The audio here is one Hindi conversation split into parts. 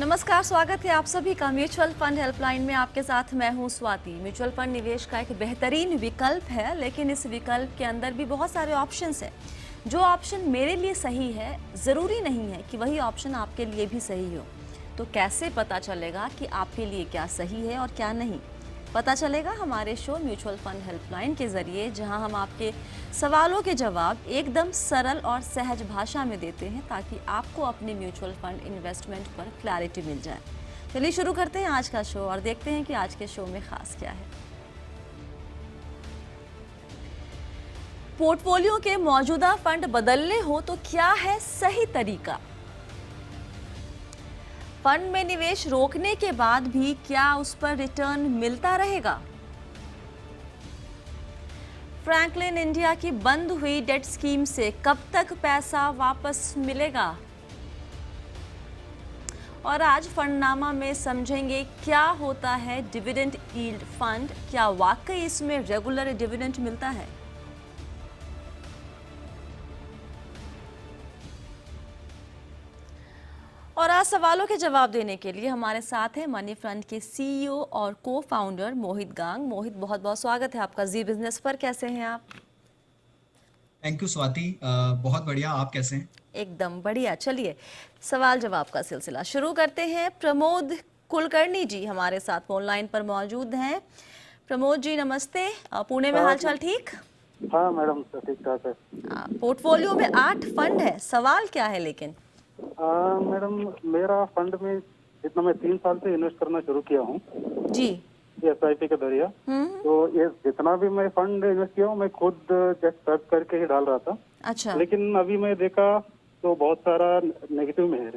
नमस्कार, स्वागत है आप सभी का म्यूचुअल फंड हेल्पलाइन में। आपके साथ मैं हूं स्वाति। म्यूचुअल फंड निवेश का एक बेहतरीन विकल्प है, लेकिन इस विकल्प के अंदर भी बहुत सारे ऑप्शंस हैं। जो ऑप्शन मेरे लिए सही है, ज़रूरी नहीं है कि वही ऑप्शन आपके लिए भी सही हो। तो कैसे पता चलेगा कि आपके लिए क्या सही है और क्या नहीं? पता चलेगा हमारे शो म्यूचुअल फंड हेल्पलाइन के ज़रिए, जहां हम आपके सवालों के जवाब एकदम सरल और सहज भाषा में देते हैं, ताकि आपको अपने म्यूचुअल फंड इन्वेस्टमेंट पर क्लैरिटी मिल जाए। चलिए शुरू करते हैं आज का शो और देखते हैं कि आज के शो में खास क्या है। पोर्टफोलियो के मौजूदा फंड बदलने हो तो क्या है सही तरीका? फंड में निवेश रोकने के बाद भी क्या उस पर रिटर्न मिलता रहेगा? फ्रैंकलिन इंडिया की बंद हुई डेट स्कीम से कब तक पैसा वापस मिलेगा? और आज फंडनामा में समझेंगे क्या होता है डिविडेंड यील्ड फंड, क्या वाकई इसमें रेगुलर डिविडेंड मिलता है? और आज सवालों के जवाब देने के लिए हमारे साथ हैं मनी फ्रंट के सीईओ और को फाउंडर मोहित गांग। मोहित, बहुत बहुत स्वागत है आपका जी बिजनेस पर। कैसे हैं आप? थैंक यू स्वाति, बहुत बढ़िया। आप कैसे हैं? एकदम बढ़िया। चलिए सवाल जवाब का सिलसिला शुरू करते हैं। प्रमोद कुलकर्णी जी हमारे साथ फोन लाइन पर मौजूद हैं। प्रमोद जी नमस्ते। पुणे में हालचाल ठीक? हाँ मैडम, ठीक ठाक है। पोर्टफोलियो में 8 फंड है, सवाल क्या है लेकिन? मैडम, मेरा फंड में जितना मैं 3 साल से इन्वेस्ट करना शुरू किया हूँ जी। SIP के जरिए, तो ये जितना भी मैं फंड इन्वेस्ट किया हूँ मैं खुद जस्ट सर्च करके ही डाल रहा था। अच्छा। लेकिन अभी मैं देखा तो बहुत सारा नेगेटिव में है।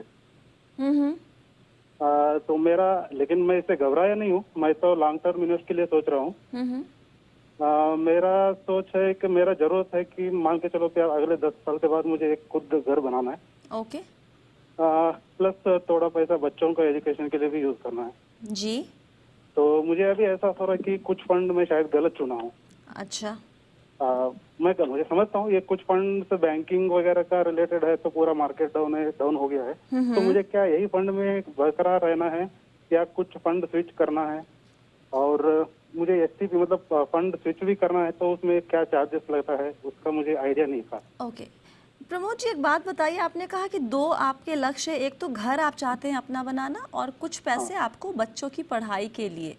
तो मेरा, लेकिन मैं इससे घबराया नहीं हूँ। मैं तो लॉन्ग टर्म इन्वेस्ट के लिए सोच रहा हूँ। मेरा सोच है कि मेरा जरूरत है कि मान के चलो कि अगले 10 साल के बाद मुझे एक खुद घर बनाना है। ओके। प्लस थोड़ा पैसा बच्चों का एजुकेशन के लिए भी यूज करना है जी। तो मुझे अभी ऐसा हो रहा है कि कुछ फंड में शायद गलत चुना हूँ। अच्छा। मुझे समझता हूँ ये कुछ फंड से बैंकिंग वगैरह का रिलेटेड है, तो पूरा मार्केट डाउन हो गया है। तो मुझे क्या यही फंड में बरकरार रहना है या कुछ फंड स्विच करना है? और मुझे STP मतलब फंड स्विच भी करना है, तो उसमें क्या चार्जेस लगता है उसका मुझे आइडिया नहीं था। ओके। प्रमोद जी एक बात बताइए, आपने कहा कि 2 आपके लक्ष्य, एक तो घर आप चाहते हैं अपना बनाना और कुछ पैसे आपको बच्चों की पढ़ाई के लिए।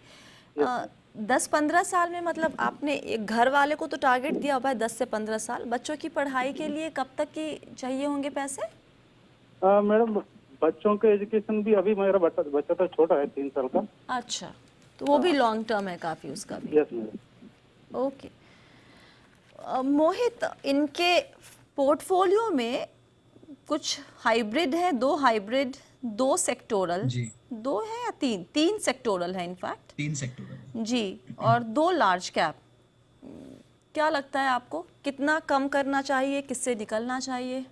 10-15 साल में, मतलब आपने एक घर वाले को तो टारगेट दिया हुआ है 10 से 15 साल, बच्चों की पढ़ाई के लिए कब तक की चाहिए होंगे पैसे? मैडम, बच्चों के एजुकेशन भी, अभी मेरा बच्चा तो छोटा है 3 साल का। अच्छा, तो वो भी लॉन्ग टर्म है काफ़ी उसका भी। Yes madam. ओके। मोहित, इनके पोर्टफोलियो में कुछ हाइब्रिड है, 2 हाइब्रिड, 2 सेक्टोरल, जी। 2 है या 3 सेक्टोरल है इनफैक्ट 3 सेक्टर जी, और 2 लार्ज कैप। क्या लगता है आपको, कितना कम करना चाहिए, किससे निकलना चाहिए?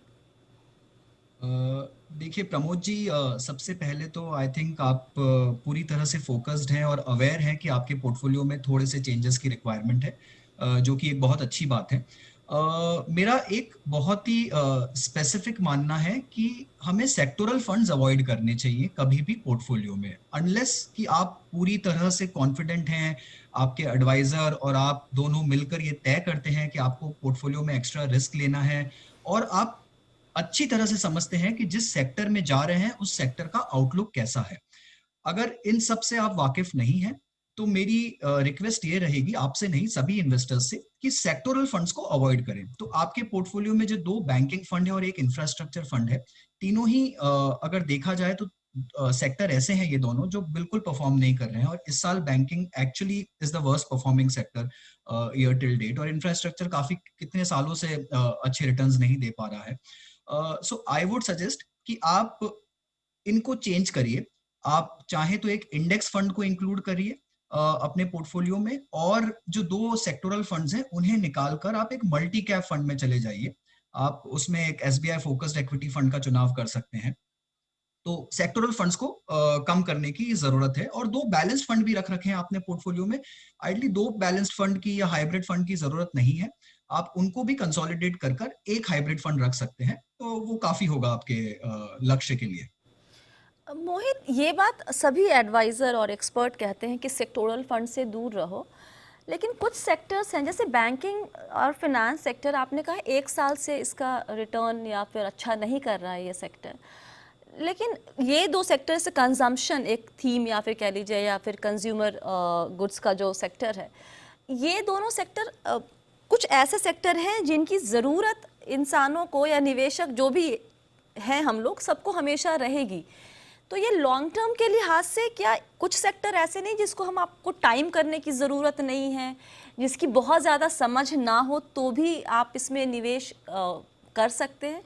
देखिए प्रमोद जी, सबसे पहले तो आई थिंक आप पूरी तरह से फोकस्ड हैं और अवेयर हैं कि आपके पोर्टफोलियो में थोड़े से चेंजेस की रिक्वायरमेंट है, जो कि एक बहुत अच्छी बात है। मेरा एक बहुत ही स्पेसिफिक मानना है कि हमें सेक्टोरल फंड्स अवॉइड करने चाहिए कभी भी पोर्टफोलियो में, अनलेस कि आप पूरी तरह से कॉन्फिडेंट हैं, आपके एडवाइजर और आप दोनों मिलकर ये तय करते हैं कि आपको पोर्टफोलियो में एक्स्ट्रा रिस्क लेना है और आप अच्छी तरह से समझते हैं कि जिस सेक्टर में जा रहे हैं उस सेक्टर का आउटलुक कैसा है। अगर इन सब से आप वाकिफ नहीं हैं, तो मेरी रिक्वेस्ट ये रहेगी आपसे नहीं, सभी इन्वेस्टर्स से, कि सेक्टोरल फंड्स को अवॉइड करें। तो आपके पोर्टफोलियो में जो 2 बैंकिंग फंड है और एक इंफ्रास्ट्रक्चर फंड है, तीनों ही अगर देखा जाए तो सेक्टर ऐसे हैं ये दोनों जो बिल्कुल परफॉर्म नहीं कर रहे हैं, और इस साल banking actually is the worst performing sector year till date, और इंफ्रास्ट्रक्चर काफी कितने सालों से अच्छे रिटर्न्स नहीं दे पा रहा है। सो आई वुड सजेस्ट कि आप इनको चेंज करिए। आप चाहे तो एक इंडेक्स फंड को इंक्लूड करिए अपने पोर्टफोलियो में, और जो 2 सेक्टोरल फंड्स हैं उन्हें निकालकर आप एक मल्टी कैप फंड में चले जाइए। आप उसमें एक SBI फोकस्ड इक्विटी फंड का चुनाव कर सकते हैं। तो सेक्टोरल फंड्स को कम करने की जरूरत है, और 2 बैलेंस्ड फंड भी रख रखे हैं आपने पोर्टफोलियो में। आइडली 2 बैलेंस्ड फंड की या हाइब्रिड फंड की जरूरत नहीं है, आप उनको भी कंसोलिडेट कर एक हाइब्रिड फंड रख सकते हैं, तो वो काफी होगा आपके लक्ष्य के लिए। मोहित, ये बात सभी एडवाइज़र और एक्सपर्ट कहते हैं कि सेक्टोरल फंड से दूर रहो, लेकिन कुछ सेक्टर्स हैं जैसे बैंकिंग और फिनेंस सेक्टर, आपने कहा 1 साल से इसका रिटर्न या फिर अच्छा नहीं कर रहा है ये सेक्टर, लेकिन ये 2 सेक्टर से कंजम्पशन एक थीम या फिर कह लीजिए या फिर कंज्यूमर गुड्स का जो सेक्टर है, ये दोनों सेक्टर कुछ ऐसे सेक्टर हैं जिनकी ज़रूरत इंसानों को या निवेशक जो भी हैं हम लोग सबको हमेशा रहेगी। तो ये लॉन्ग टर्म के लिहाज से क्या कुछ सेक्टर ऐसे नहीं जिसको हम आपको टाइम करने की ज़रूरत नहीं है, जिसकी बहुत ज़्यादा समझ ना हो तो भी आप इसमें निवेश कर सकते हैं?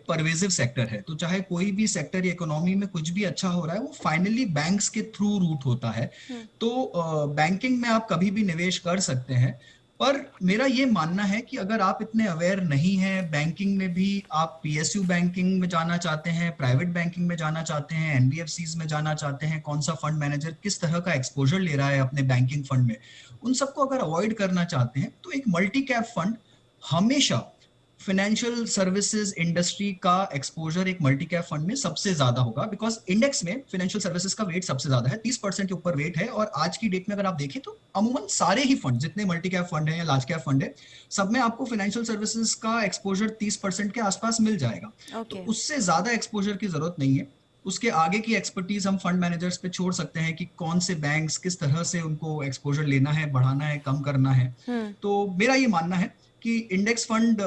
परवेजिव सेक्टर है, तो चाहे कोई भी सेक्टर या इकोनॉमी में कुछ भी अच्छा हो रहा है वो फाइनली बैंक्स के थ्रू रूट होता है। तो बैंकिंग में आप कभी भी निवेश कर सकते हैं, पर मेरा ये मानना है कि अगर आप इतने अवेयर नहीं हैं बैंकिंग में भी, आप पीएसयू बैंकिंग में जाना चाहते हैं, प्राइवेट बैंकिंग में जाना चाहते हैं, एनबीएफसीज में जाना चाहते हैं, कौन सा फंड मैनेजर किस तरह का एक्सपोजर ले रहा है अपने बैंकिंग फंड में, उन सबको अगर अवॉइड करना चाहते हैं तो एक मल्टी कैप फंड हमेशा फाइनेंशियल सर्विसेज इंडस्ट्री का एक्सपोजर एक मल्टी कैप फंड में सबसे ज्यादा होगा, बिकॉज इंडेक्स में फाइनेंशियल सर्विसेज का वेट सबसे ज्यादा है, 30% के ऊपर वेट है। और आज की डेट में अगर आप देखें तो अमूमन सारे ही फंड, जितने मल्टी कैप फंड है या लार्ज कैप फंड है, सब में आपको फाइनेंशियल सर्विसेज का एक्सपोजर 30% के आसपास मिल जाएगा। तो उससे ज्यादा एक्सपोजर की जरूरत नहीं है। उसके आगे की एक्सपर्टीज हम फंड मैनेजर्स पे छोड़ सकते हैं कि कौन से बैंक्स किस तरह से उनको एक्सपोजर लेना है, बढ़ाना है, कम करना है। तो मेरा ये मानना है कि इंडेक्स फंड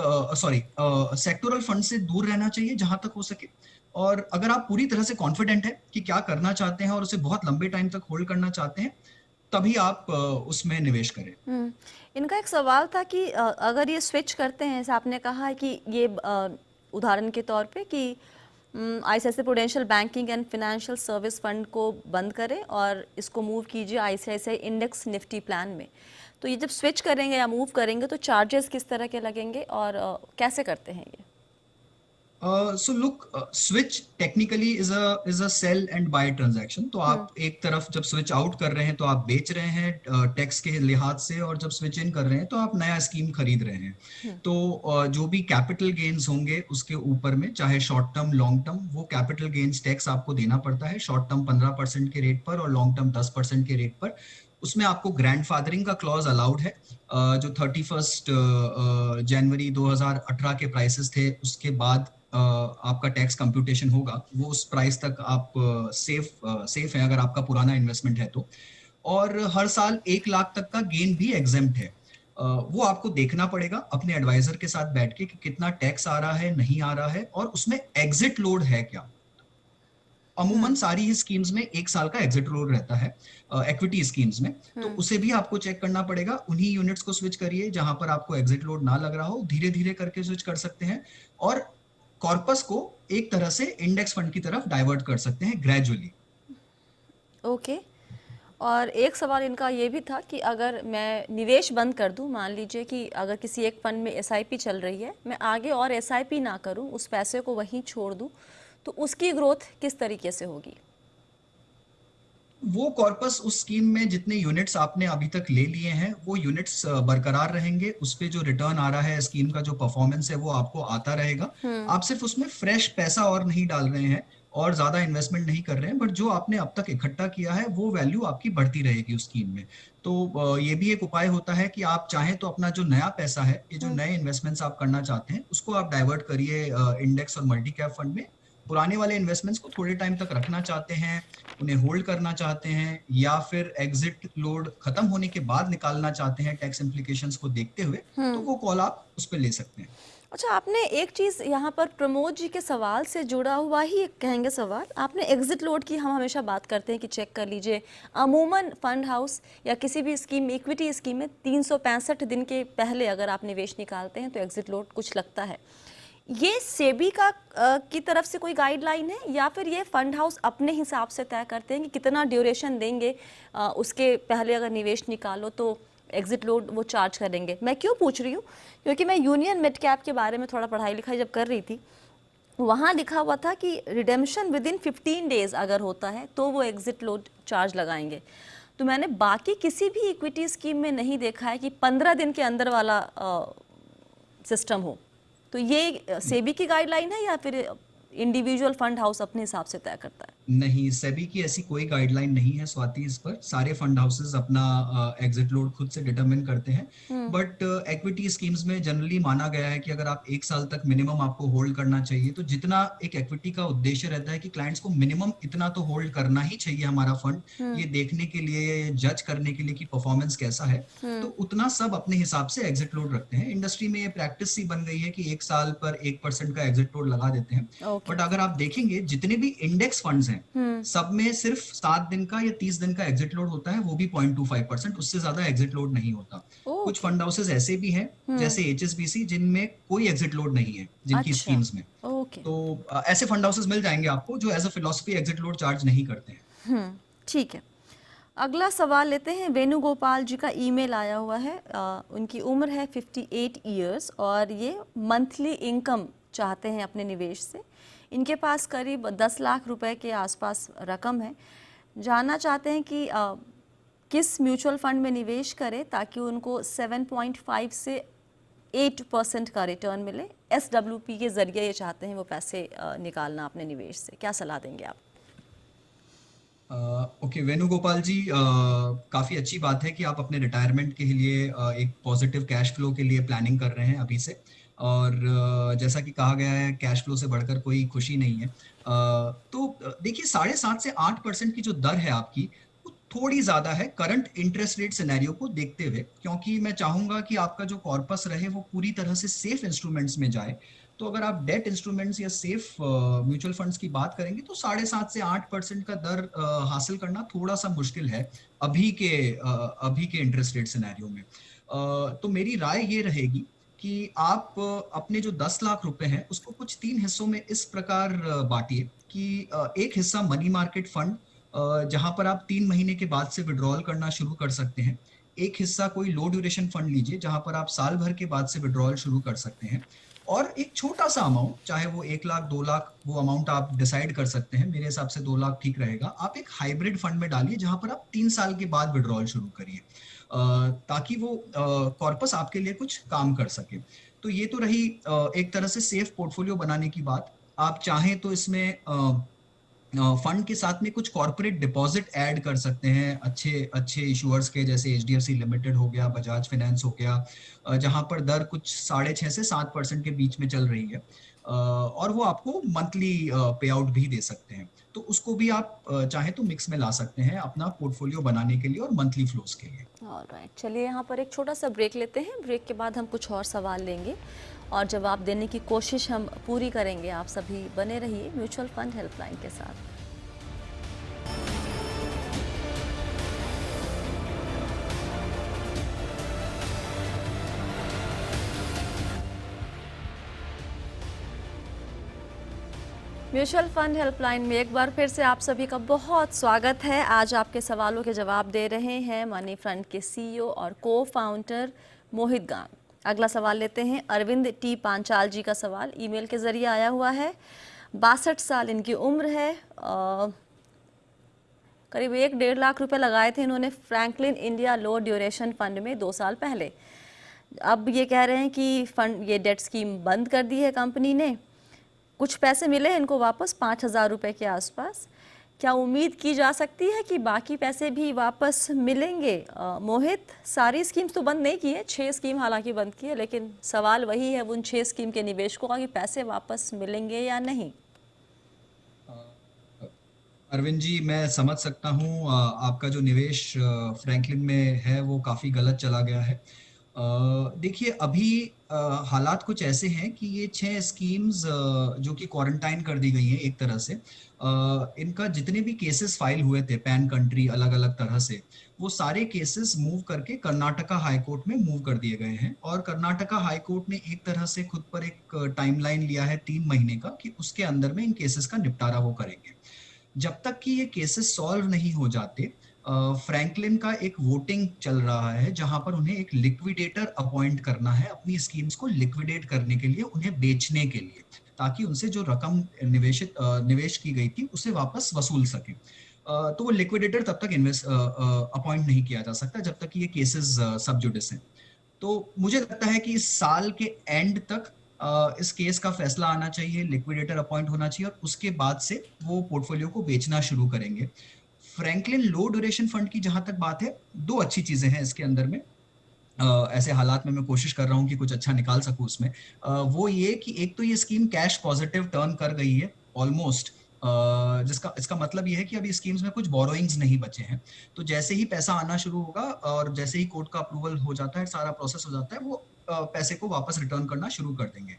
सेक्टोरल फंड से दूर रहना चाहिए जहां तक हो सके। और अगर आप पूरी तरह से कॉन्फिडेंट है कि क्या करना चाहते हैं और उसे बहुत लंबे टाइम तक होल्ड करना चाहते हैं, तभी आप उसमें निवेश करें। इनका एक सवाल था कि अगर ये स्विच करते हैं, जैसे आपने कहा है कि ये उदाहरण के तौर पे कि ICICI prudential banking and financial service fund को बंद करें और इसको मूव कीजिए आईसीआईसीआई इंडेक्स निफ्टी प्लान में, तो ये जब स्विच करेंगे या मूव करेंगे तो चार्जेस किस तरह के लगेंगे और कैसे करते हैं ये? So look, switch technically is a sell and buy transaction. तो आप एक तरफ जब स्विच आउट कर रहे हैं तो आप बेच रहे हैं टैक्स के लिहाज से, और जब स्विच इन कर रहे हैं तो आप नया स्कीम खरीद रहे हैं। तो जो भी कैपिटल गेन्स होंगे उसके ऊपर में, चाहे शॉर्ट टर्म लॉन्ग टर्म, वो कैपिटल गेन्स टैक्स आपको देना पड़ता है। शॉर्ट टर्म 15% के रेट पर और लॉन्ग टर्म 10% के रेट पर। उसमें आपको ग्रैंडफादरिंग का क्लॉज अलाउड है। जो 31 जनवरी 2018 के प्राइसेस थे उसके बाद आपका टैक्स कंप्यूटेशन होगा, वो उस प्राइस तक आप सेफ है अगर आपका पुराना इन्वेस्टमेंट है तो। और हर साल 1 लाख तक का गेन भी एग्जेम्प्ट है। वो आपको देखना पड़ेगा अपने एडवाइजर के साथ बैठ के कि कितना टैक्स आ रहा है, नहीं आ रहा है, और उसमें एग्जिट लोड है क्या। अमूमन सारी ही स्कीम्स में 1 साल का एग्जिट लोड रहता है इक्विटी स्कीम्स में, तो उसे भी आपको चेक करना पड़ेगा। उन्हीं यूनिट्स को स्विच करिए जहां पर आपको एग्जिट लोड ना लग रहा हो, धीरे धीरे करके स्विच कर सकते हैं और कॉर्पस को एक तरह से इंडेक्स फंड की तरफ डाइवर्ट कर सकते हैं ग्रेजुअली। ओके। और एक सवाल इनका ये भी था कि अगर मैं निवेश बंद कर दूं, मान लीजिए कि अगर किसी एक फंड में एसआईपी चल रही है, मैं आगे और एसआईपी ना करूं, उस पैसे को वहीं छोड़ दूं, तो उसकी ग्रोथ किस तरीके से होगी? वो कॉर्पस, उस स्कीम में जितने यूनिट्स आपने अभी तक ले लिए हैं वो यूनिट्स बरकरार रहेंगे। उस पे जो रिटर्न आ रहा है, स्कीम का जो परफॉर्मेंस है वो आपको आता रहेगा। आप सिर्फ उसमें फ्रेश पैसा और नहीं डाल रहे हैं और ज्यादा इन्वेस्टमेंट नहीं कर रहे हैं, बट जो आपने अब तक इकट्ठा किया है वो वैल्यू आपकी बढ़ती रहेगी उस स्कीम में। तो ये भी एक उपाय होता है कि आप चाहें तो अपना जो नया पैसा है, ये जो नए इन्वेस्टमेंट्स आप करना चाहते हैं, उसको आप डाइवर्ट करिए इंडेक्स और मल्टी कैप फंड में। पुराने वाले इन्वेस्टमेंट्स को थोड़े टाइम तक रखना चाहते हैं, उन्हें होल्ड करना चाहते हैं, या फिर एग्जिट लोड खत्म होने के बाद निकालना चाहते हैं टैक्स इम्प्लीकेशंस को देखते हुए, तो वो कॉल आप उस पर ले सकते हैं। अच्छा, आपने एक चीज़ यहाँ पर प्रमोद जी के सवाल से जुड़ा हुआ ही एक कहेंगे सवाल, आपने एग्जिट लोड की हम हमेशा बात करते हैं कि चेक कर लीजिए, अमूमन फंड हाउस या किसी भी स्कीम, इक्विटी स्कीम में 365 दिन के पहले अगर आप निवेश निकालते हैं तो एग्जिट लोड कुछ लगता है। ये सेबी का की तरफ से कोई गाइडलाइन है या फिर ये फंड हाउस अपने हिसाब से तय करते हैं कि कितना ड्यूरेशन देंगे, उसके पहले अगर निवेश निकालो तो एग्जिट लोड वो चार्ज करेंगे? मैं क्यों पूछ रही हूँ, क्योंकि मैं यूनियन मिड कैप के बारे में थोड़ा पढ़ाई लिखाई जब कर रही थी, वहाँ लिखा हुआ था कि रिडेम्पशन विद इन 15 डेज अगर होता है तो वो एग्जिट लोड चार्ज लगाएंगे। तो मैंने बाकी किसी भी इक्विटी स्कीम में नहीं देखा है कि 15 दिन के अंदर वाला सिस्टम हो। तो ये सेबी की गाइडलाइन है या फिर इंडिविजुअल फंड हाउस अपने हिसाब से तय करता है? नहीं, सेबी की ऐसी कोई गाइडलाइन नहीं है स्वाति इस पर। सारे फंड हाउसेस अपना एग्जिट लोड खुद से डिटरमिन करते हैं। बट इक्विटी स्कीम्स में जनरली माना गया है कि अगर आप 1 साल तक मिनिमम आपको होल्ड करना चाहिए, तो जितना एक इक्विटी का उद्देश्य रहता है कि क्लाइंट्स को मिनिमम इतना तो होल्ड करना ही चाहिए हमारा फंड, ये देखने के लिए, जज करने के लिए कि परफॉर्मेंस कैसा है, तो उतना सब अपने हिसाब से एग्जिट लोड रखते हैं। इंडस्ट्री में ये प्रैक्टिस सी बन गई है कि 1 साल पर 1% का एग्जिट लोड लगा देते हैं। ओके। बट अगर आप देखेंगे जितने भी इंडेक्स फंड्स हैं, सब में सिर्फ 7 दिन का या 30 दिन का एग्जिट लोड होता है, वो भी 0.25%, उससे ज्यादा एग्जिट लोड नहीं होता। कुछ ओके। फंड हाउसेस ऐसे भी हैं जैसे HSBC जिनमें कोई एग्जिट लोड नहीं है जिनकी अच्छा। स्कीम्स में। ओके। तो ऐसे फंड हाउसेस मिल जाएंगे आपको जो as a philosophy exit load charge नहीं करते हैं। ठीक है। अगला सवाल लेते हैं। वेणुगोपाल जी का ईमेल आया हुआ है। उनकी उम्र है 58 इयर्स और ये मंथली इनकम चाहते हैं अपने निवेश से। इनके पास करीब 10 लाख रुपए के आसपास रकम है। जानना चाहते हैं कि किस म्यूचुअल फंड में निवेश करें ताकि उनको 7.5 से 8% का रिटर्न मिले। SWP के ज़रिए ये चाहते हैं वो पैसे निकालना अपने निवेश से। क्या सलाह देंगे आप? ओके वेणुगोपाल जी, काफ़ी अच्छी बात है कि आप अपने रिटायरमेंट के लिए एक पॉजिटिव कैश फ्लो के लिए प्लानिंग कर रहे हैं अभी से। और जैसा कि कहा गया है, कैश फ्लो से बढ़कर कोई खुशी नहीं है। तो देखिए, 7.5 से 8% की जो दर है आपकी, वो थोड़ी ज़्यादा है करंट इंटरेस्ट रेट सिनेरियो को देखते हुए, क्योंकि मैं चाहूँगा कि आपका जो कॉर्पस रहे वो पूरी तरह से सेफ इंस्ट्रूमेंट्स में जाए। तो अगर आप डेट इंस्ट्रूमेंट्स या सेफ म्यूचुअल फंड्स की बात करेंगे तो 7.5 से 8% का दर हासिल करना थोड़ा सा मुश्किल है अभी के इंटरेस्ट रेट सिनेरियो में। तो मेरी राय ये रहेगी कि आप अपने जो 10 लाख रुपए हैं उसको कुछ 3 हिस्सों में इस प्रकार बांटिए कि एक हिस्सा मनी मार्केट फंड, जहां पर आप 3 महीने के बाद से विड्रॉल करना शुरू कर सकते हैं। एक हिस्सा कोई लो ड्यूरेशन फंड लीजिए जहां पर आप साल भर के बाद से विड्रॉल शुरू कर सकते हैं। और एक छोटा सा अमाउंट, चाहे वो 1 लाख 2 लाख, वो अमाउंट आप डिसाइड कर सकते हैं। मेरे हिसाब से 2 लाख ठीक रहेगा। आप एक हाइब्रिड फंड में डालिए जहां पर आप 3 साल के बाद विड्रॉल शुरू करिए, ताकि वो कॉर्पस आपके लिए कुछ काम कर सके। तो ये तो रही एक तरह से सेफ पोर्टफोलियो बनाने की बात। आप चाहें तो इसमें फंड के साथ में कुछ कॉर्पोरेट डिपॉजिट ऐड कर सकते हैं अच्छे इशूअर्स के, जैसे HDFC लिमिटेड हो गया, बजाज फाइनेंस हो गया, जहां पर दर कुछ 6.5 से 7% के बीच में चल रही है, और वो आपको मंथली पे आउट भी दे सकते हैं। तो उसको भी आप चाहें तो मिक्स में ला सकते हैं अपना पोर्टफोलियो बनाने के लिए और मंथली फ्लोज के लिए। ऑलराइट, चलिए यहाँ पर एक छोटा सा ब्रेक लेते हैं। ब्रेक के बाद हम कुछ और सवाल लेंगे और जवाब देने की कोशिश हम पूरी करेंगे। आप सभी बने रहिए म्यूचुअल फंड हेल्पलाइन के साथ। म्यूचुअल फंड हेल्पलाइन में एक बार फिर से आप सभी का बहुत स्वागत है। आज आपके सवालों के जवाब दे रहे हैं मनी फ्रंट के CEO और को फाउंडर मोहित गांग। अगला सवाल लेते हैं। अरविंद टी पांचाल जी का सवाल ईमेल के जरिए आया हुआ है। 62 साल इनकी उम्र है। करीब 1-1.5 लाख रुपए लगाए थे इन्होंने फ्रैंकलिन इंडिया लो ड्यूरेशन फंड में 2 साल पहले। अब ये कह रहे हैं कि फंड, ये डेट स्कीम बंद कर दी है कंपनी ने। कुछ पैसे मिले इनको वापस 5,000 रुपये के आसपास। क्या उम्मीद की जा सकती है कि बाकी पैसे भी वापस मिलेंगे? मोहित, सारी स्कीम्स तो बंद नहीं की है, 6 स्कीम हालांकि बंद की है, लेकिन सवाल वही है उन 6 स्कीम के निवेशकों का कि पैसे वापस मिलेंगे या नहीं। अरविंद जी, मैं समझ सकता हूँ आपका जो निवेश फ्रैंकलिन में है वो काफ़ी गलत चला गया है। देखिए, अभी हालात कुछ ऐसे हैं कि ये 6 स्कीम्स जो कि क्वारंटाइन कर दी गई हैं एक तरह से, इनका जितने भी केसेस फाइल हुए थे पैन कंट्री अलग अलग तरह से, वो सारे केसेस मूव करके कर्नाटका हाई कोर्ट में मूव कर दिए गए हैं। और कर्नाटका हाई कोर्ट ने एक तरह से खुद पर एक टाइमलाइन लिया है 3 महीने का कि उसके अंदर में इन केसेस का निपटारा वो करेंगे। जब तक कि ये केसेस सॉल्व नहीं हो जाते, फ्रैंकलिन का एक वोटिंग चल रहा है जहां पर उन्हें एक लिक्विडेटर अपॉइंट करना है अपनी स्कीम्स को लिक्विडेट करने के लिए, उन्हें बेचने के लिए, ताकि उनसे जो रकम निवेश की गई थी उसे वापस वसूल सके। तो वो लिक्विडेटर तब तक अपॉइंट नहीं किया जा सकता जब तक कि ये केसेस सब जुडिस हैं। तो मुझे लगता है कि इस साल के एंड तक इस केस का फैसला आना चाहिए, लिक्विडेटर अपॉइंट होना चाहिए और उसके बाद से वो पोर्टफोलियो को बेचना शुरू करेंगे। फ्रैंकलिन लो ड्यूरेशन फंड की जहां तक बात है, दो अच्छी चीजें हैं इसके अंदर में। ऐसे हालात में मैं कोशिश कर रहा हूँ कि कुछ अच्छा निकाल सकूं उसमें। वो ये कि एक तो ये स्कीम कैश पॉजिटिव टर्न कर गई है ऑलमोस्ट, जिसका इसका मतलब ये है कि अभी स्कीम्स में कुछ बोरोइंग्स नहीं बचे हैं। तो जैसे ही पैसा आना शुरू होगा और जैसे ही कोर्ट का अप्रूवल हो जाता है, सारा प्रोसेस हो जाता है, वो पैसे को वापस रिटर्न करना शुरू कर देंगे।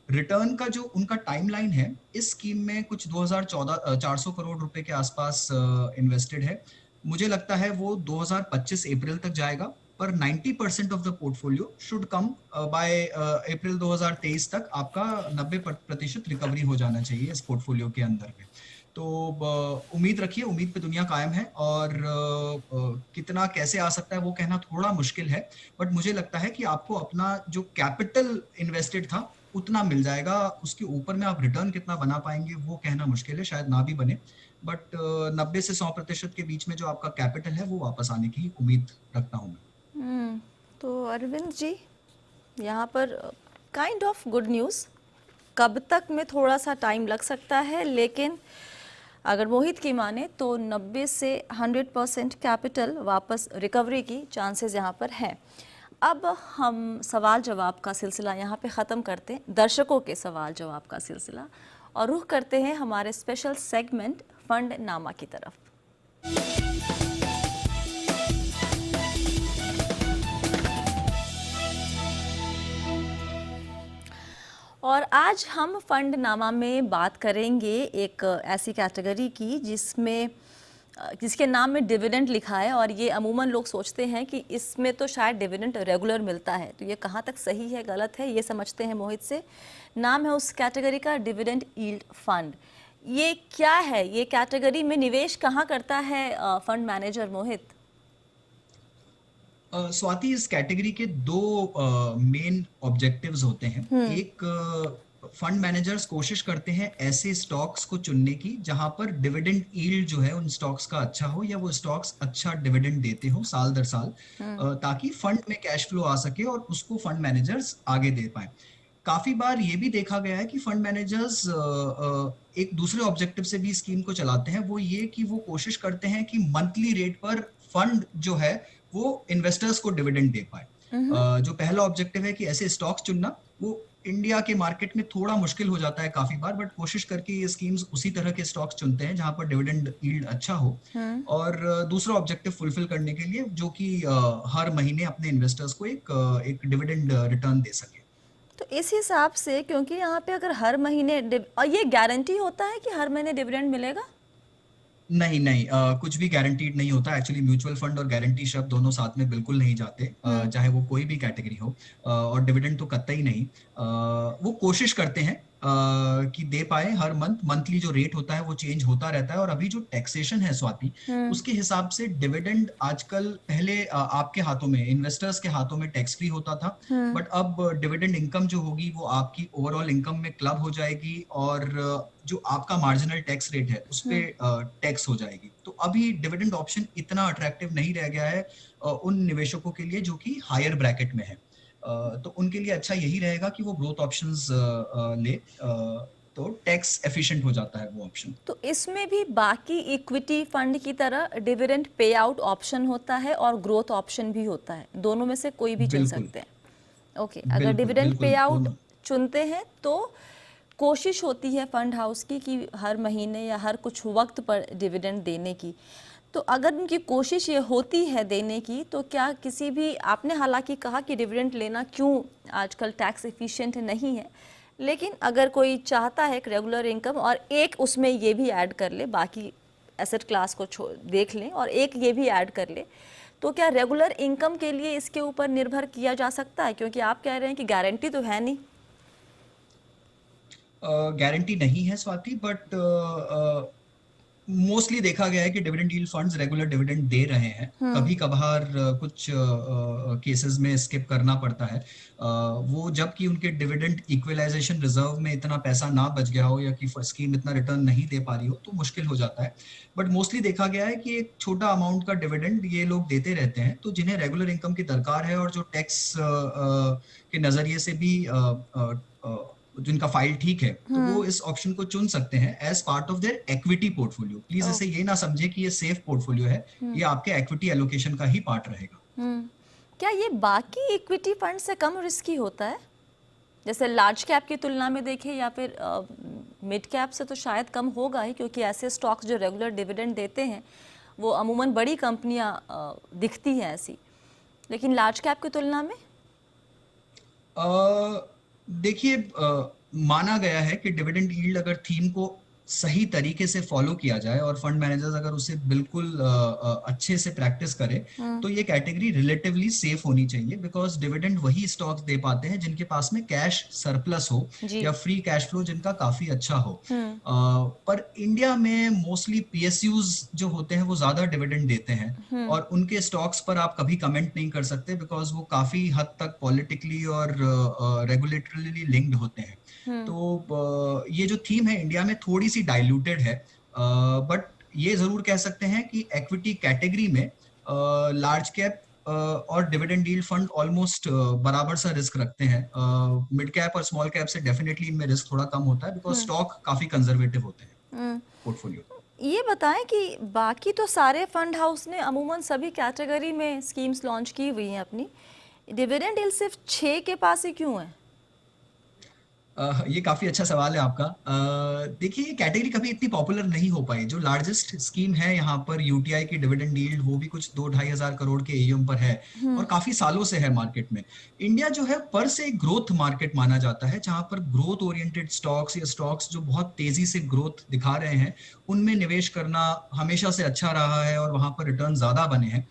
रिटर्न का जो उनका टाइमलाइन है, इस स्कीम में कुछ 2014 400 करोड़ रुपए के आसपास इन्वेस्टेड है। मुझे लगता है वो 2025 अप्रैल तक जाएगा, पर 90% of the portfolio should come by April 2023 तक। आपका 90% रिकवरी हो जाना चाहिए इस पोर्टफोलियो के अंदर में। तो उम्मीद रखिए, उम्मीद पे दुनिया कायम है, और कितना कैसे आ सकता है वो कहना थोड़ा मुश्किल है, बट मुझे लगता है कि आपको अपना जो कैपिटल इन्वेस्टेड था उतना मिल जाएगा। उसके ऊपर में आप रिटर्न कितना बना पाएंगे वो कहना मुश्किल है, शायद ना भी बने, बट 90 से 100% के बीच में जो आपका कैपिटल है वो वापस आने की उम्मीद रखता हूँ मैं। तो अरविंद जी, यहाँ पर काइंड ऑफ गुड न्यूज़, कब तक में थोड़ा सा टाइम लग सकता है, लेकिन अगर मोहित की माने तो 90 से 100% कैपिटल वापस रिकवरी की चांसेस यहाँ पर हैं। अब हम सवाल जवाब का सिलसिला यहाँ पे ख़त्म करते हैं, दर्शकों के सवाल जवाब का सिलसिला, और रुख करते हैं हमारे स्पेशल सेगमेंट फंड नामा की तरफ। और आज हम फंड नामा में बात करेंगे एक ऐसी कैटेगरी की जिसके नाम में डिविडेंड लिखा है, और ये अमूमन लोग सोचते हैं कि इसमें तो शायद डिविडेंड रेगुलर मिलता है। तो ये कहाँ तक सही है गलत है ये समझते हैं मोहित से। नाम है उस कैटेगरी का डिविडेंड यील्ड फंड। ये क्या है, ये कैटेगरी में निवेश कहाँ करता है फंड मैनेजर मोहित? स्वाति, इस कैटेगरी के दो मेन ऑब्जेक्टिव्स होते हैं। एक, फंड मैनेजर्स कोशिश करते हैं ऐसे स्टॉक्स को चुनने की जहां पर डिविडेंड यील्ड जो है उन स्टॉक्स का अच्छा हो, या वो स्टॉक्स अच्छा डिविडेंड देते हो साल दर साल, ताकि फंड में कैश फ्लो आ सके और उसको फंड मैनेजर्स आगे दे पाए। काफी बार ये भी देखा गया है कि फंड मैनेजर्स एक दूसरे ऑब्जेक्टिव से भी स्कीम को चलाते हैं। वो ये कि वो कोशिश करते हैं कि मंथली रेट पर फंड जो है वो इन्वेस्टर्स को डिविडेंड दे पाए। जो पहला ऑब्जेक्टिव है कि ऐसे स्टॉक्स चुनना, वो इंडिया के मार्केट में थोड़ा मुश्किल हो जाता है काफी बार, बट कोशिश करके ये स्कीम्स उसी तरह के स्टॉक्स चुनते हैं जहां पर डिविडेंड यील्ड अच्छा हो, और दूसरा ऑब्जेक्टिव फुलफिल करने के लिए जो कि हर महीने अपने इन्वेस्टर्स को एक डिविडेंड रिटर्न दे सके। तो इस हिसाब से, क्योंकि यहाँ पे अगर हर महीने और ये गारंटी होता है कि हर महीने डिविडेंड मिलेगा? नहीं नहीं, कुछ भी गारंटीड नहीं होता। एक्चुअली म्यूचुअल फंड और गारंटी शब्द दोनों साथ में बिल्कुल नहीं जाते, चाहे वो कोई भी कैटेगरी हो, और डिविडेंड तो कतई नहीं। वो कोशिश करते हैं कि दे पाए। हर मंथली जो रेट होता है वो चेंज होता रहता है, और अभी जो टैक्सेशन है स्वाति, उसके हिसाब से डिविडेंड आजकल, पहले आपके हाथों में, इन्वेस्टर्स के हाथों में टैक्स फ्री होता था, बट अब डिविडेंड इनकम जो होगी वो आपकी ओवरऑल इनकम में क्लब हो जाएगी, और जो आपका मार्जिनल टैक्स रेट है उस पे टैक्स हो जाएगी। तो अभी डिविडेंड ऑप्शन इतना अट्रैक्टिव नहीं रह गया है उन निवेशकों के लिए जो कि हायर ब्रैकेट में है। तो उनके लिए अच्छा यही रहेगा कि वो ग्रोथ ऑप्शंस ले, तो टैक्स एफिशिएंट हो जाता है वो ऑप्शन। तो इसमें भी बाकी इक्विटी फंड की तरह डिविडेंड पे आउट ऑप्शन होता है और ग्रोथ ऑप्शन भी होता है, दोनों में से कोई भी चुन सकते हैं। ओके, अगर डिविडेंड पे आउट चुनते हैं तो कोशिश होती है फंड हाउस की कि हर महीने या हर कुछ वक्त पर डिविडेंड देने की। तो अगर उनकी कोशिश ये होती है देने की, तो क्या किसी भी, आपने हालांकि कहा कि डिविडेंड लेना क्यों आजकल टैक्स एफिशिएंट नहीं है, लेकिन अगर कोई चाहता है एक रेगुलर इनकम और एक उसमें ये भी ऐड कर ले, बाकी एसेट क्लास को देख लें और एक ये भी ऐड कर ले, तो क्या रेगुलर इनकम के लिए इसके ऊपर निर्भर किया जा सकता है? क्योंकि आप कह रहे हैं कि गारंटी तो है नहीं। गारंटी नहीं है स्वाति, बट मोस्टली देखा गया है कि dividend yield funds regular dividend दे रहे हैं। कभी कभार कुछ केसेस में स्किप करना पड़ता है, वो जबकि उनके डिविडेंड इक्वलाइजेशन रिजर्व में इतना पैसा ना बच गया हो, या कि स्कीम इतना रिटर्न नहीं दे पा रही हो, तो मुश्किल हो जाता है। बट मोस्टली देखा गया है कि एक छोटा अमाउंट का डिविडेंड ये लोग देते रहते हैं। तो जिन्हें रेगुलर इनकम की दरकार है और जो टैक्स के नजरिए से भी जिनका फाइल ठीक है, तो वो इस ऑप्शन को चुन सकते हैं as part of their equity portfolio. Please इसे ये ना समझे कि ये सेफ पोर्टफोलियो है, ये आपके इक्विटी एलोकेशन का ही पार्ट रहेगा। क्या ये बाकी इक्विटी फंड से कम रिस्की होता है? जैसे लार्ज कैप की तुलना में देखें या फिर मिड कैप से तो शायद कम होगा ही, क्योंकि ऐसे स्टॉक्स जो रेगुलर डिविडेंड देते हैं वो अमूमन बड़ी कंपनियां दिखती हैं ऐसी, लेकिन लार्ज कैप की तुलना में देखिए, माना गया है कि डिविडेंड यील्ड अगर थीम को सही तरीके से फॉलो किया जाए और फंड मैनेजर्स अगर उसे बिल्कुल अच्छे से प्रैक्टिस करें, तो ये कैटेगरी रिलेटिवली सेफ होनी चाहिए, बिकॉज डिविडेंड वही स्टॉक्स दे पाते हैं जिनके पास में कैश सरप्लस हो या फ्री कैश फ्लो जिनका काफी अच्छा हो। पर इंडिया में मोस्टली पीएसयूज जो होते हैं वो ज्यादा डिविडेंड देते हैं और उनके स्टॉक्स पर आप कभी कमेंट नहीं कर सकते, बिकॉज वो काफी हद तक पॉलिटिकली और रेगुलेटरली लिंक्ड होते हैं। तो ये जो थीम है इंडिया में थोड़ी सी डाइल्यूटेड है, बट ये जरूर कह सकते हैं कि इक्विटी कैटेगरी में लार्ज कैप और डिविडेंड यील्ड फंड ऑलमोस्ट बराबर सा रिस्क रखते हैं। मिड कैप और स्मॉल कैप से डेफिनेटली इनमें रिस्क थोड़ा कम होता है, बिकॉज स्टॉक काफी कंजर्वेटिव होते हैं पोर्टफोलियो। ये बताएं कि बाकी तो सारे फंड हाउस ने अमूमन सभी कैटेगरी में स्कीम्स लॉन्च की हुई हैं अपनी, डिविडेंड यील्ड सिर्फ 6 के पास ही क्यों है? ये काफी अच्छा सवाल है आपका। देखिए, ये कैटेगरी कभी इतनी पॉपुलर नहीं हो पाई। जो लार्जेस्ट स्कीम है यहाँ पर यूटीआई की डिविडेंड यील्ड, वो भी कुछ 2-2.5 हजार करोड़ के एयूएम पर है और काफी सालों से है मार्केट में। इंडिया जो है पर से ग्रोथ मार्केट माना जाता है, जहां पर ग्रोथ ओरिएंटेड स्टॉक्स या स्टॉक्स जो बहुत तेजी से ग्रोथ दिखा रहे हैं उनमें निवेश करना हमेशा से अच्छा रहा है और वहां पर रिटर्न ज्यादा बने हैं।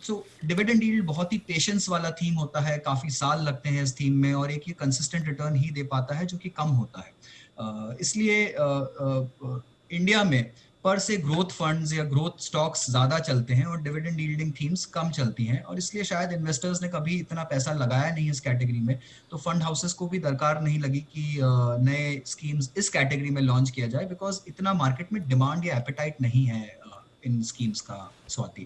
सो डिविडेंड यील्ड बहुत ही पेशेंस वाला थीम होता है, काफी साल लगते हैं इस थीम में, और एक ये कंसिस्टेंट रिटर्न ही दे पाता है जो कि कम होता है। इसलिए इंडिया में पर से ग्रोथ फंड्स या ग्रोथ स्टॉक्स ज्यादा चलते हैं और डिविडेंड यील्डिंग थीम्स कम चलती हैं, और इसलिए शायद इन्वेस्टर्स ने कभी इतना पैसा लगाया नहीं इस कैटेगरी में, तो फंड हाउसेस को भी दरकार नहीं लगी कि नए स्कीम्स इस कैटेगरी में लॉन्च किया जाए, बिकॉज इतना मार्केट में डिमांड या एपेटाइट नहीं है इन स्कीम्स का, स्वाति।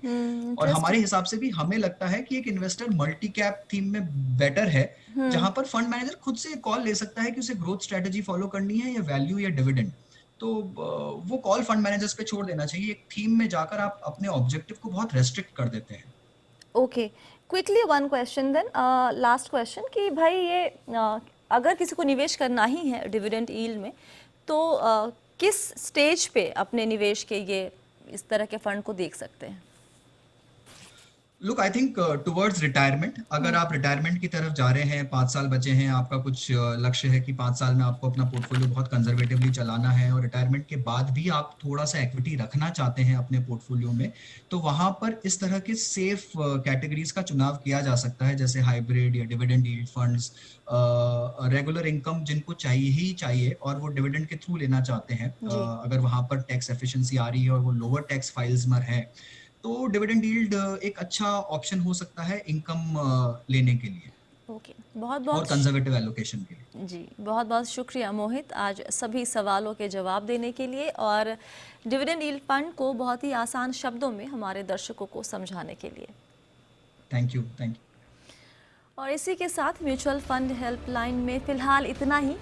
और हमारे हिसाब से भी हमें लगता है कि एक इन्वेस्टर मल्टी कैप थीम में बेटर है, जहां पर फंड मैनेजर खुद से कॉल ले सकता है कि उसे ग्रोथ स्ट्रेटजी फॉलो करनी है या वैल्यू या डिविडेंड। तो वो कॉल फंड मैनेजर्स पे छोड़ देना चाहिए। एक थीम में जाकर आप अपने ऑब्जेक्टिव को बहुत रेस्ट्रिक्ट कर देते हैं। Okay, quickly one question then, last question कि भाई ये अगर किसी को निवेश करना ही है डिविडेंड यील्ड में, तो किस स्टेज पे अपने निवेश के ये इस तरह के फंड को देख सकते हैं? Look, I think towards retirement, अगर आप रिटायरमेंट की तरफ जा रहे हैं, 5 साल बचे हैं, आपका कुछ लक्ष्य है कि 5 साल में आपको अपना पोर्टफोलियो बहुत कंजर्वेटिवली चलाना है और रिटायरमेंट के बाद भी आप थोड़ा सा इक्विटी रखना चाहते हैं अपने पोर्टफोलियो में, तो वहां पर इस तरह के सेफ कैटेगरीज का चुनाव किया जा सकता है, जैसे हाइब्रिड या dividend yield funds. Regular income जिनको चाहिए ही चाहिए और वो डिविडेंड के थ्रू लेना चाहते हैं, अगर वहां पर टैक्स एफिशिएंसी आ रही है और वो लोअर टैक्स फाइल्स में है, तो डिविडेंड यील्ड एक अच्छा ऑप्शन हो सकता है इनकम लेने के लिए। ओके, बहुत बहुत और कंजर्वेटिव एलोकेशन के लिए। जी, बहुत बहुत शुक्रिया मोहित, आज सभी सवालों के जवाब देने के लिए और डिविडेंड यील्ड फंड को बहुत ही आसान शब्दों में हमारे दर्शकों को समझाने के लिए। Thank you. और इसी के साथ म्यूचुअल फंड हेल्पलाइन में फ़िलहाल इतना ही।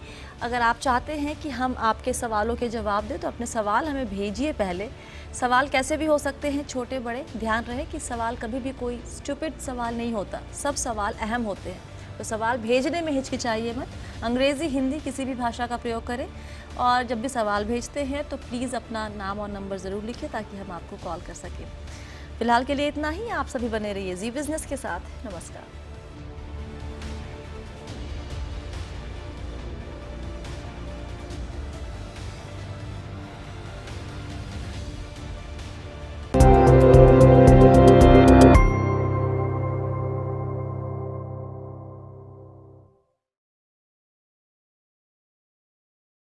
अगर आप चाहते हैं कि हम आपके सवालों के जवाब दें तो अपने सवाल हमें भेजिए। पहले सवाल कैसे भी हो सकते हैं, छोटे बड़े, ध्यान रहे कि सवाल कभी भी कोई स्टूपिड सवाल नहीं होता, सब सवाल अहम होते हैं। तो सवाल भेजने में हिचकिचाइए मत, अंग्रेज़ी हिंदी किसी भी भाषा का प्रयोग करें, और जब भी सवाल भेजते हैं तो प्लीज़ अपना नाम और नंबर ज़रूर लिखिए ताकि हम आपको कॉल कर सकें। फ़िलहाल के लिए इतना ही। आप सभी बने रहिए जी बिज़नेस के साथ। नमस्कार।